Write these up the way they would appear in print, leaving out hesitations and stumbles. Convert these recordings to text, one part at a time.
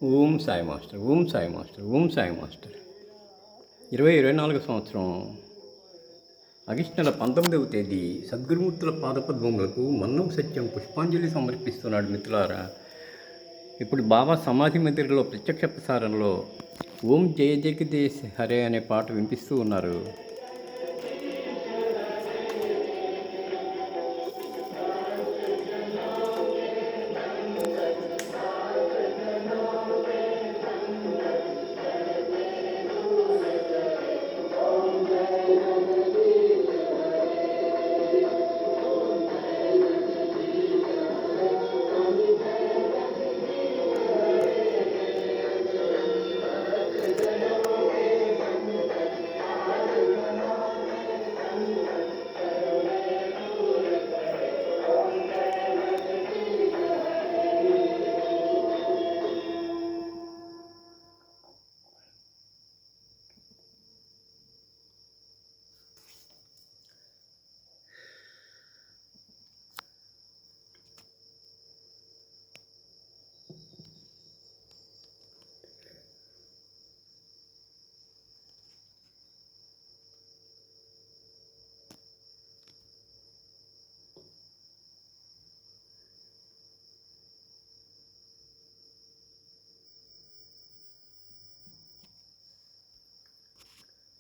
Om Sai master, Om Sai master, Om Sai master. 2024 సంవత్సరం August నెల 19వ తేదీ సద్గురుమూర్తుల పాదపద్మములకు మన్నం సత్యం పుష్పాంజలి సమర్పిస్తున్నాడు మిత్రులారా. ఇప్పుడు బాబా సమాధి మందిరంలో ప్రత్యక్ష ప్రసారంలో ఓం జయ జగదీశ్ హరే అనే పాట వినిపిస్తూ ఉన్నారు.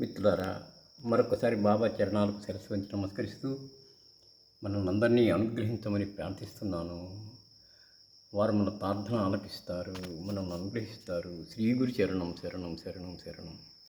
మిత్రులారా, మరొకసారి బాబా చరణాలకు శిరస్సు వంచి నమస్కరిస్తూ మనల్ని అందరినీ అనుగ్రహించమని ప్రార్థిస్తున్నాను. వారు మన ప్రార్థన ఆలకిస్తారు, మనల్ని అనుగ్రహిస్తారు. శ్రీ గురు శరణం శరణం శరణం శరణం.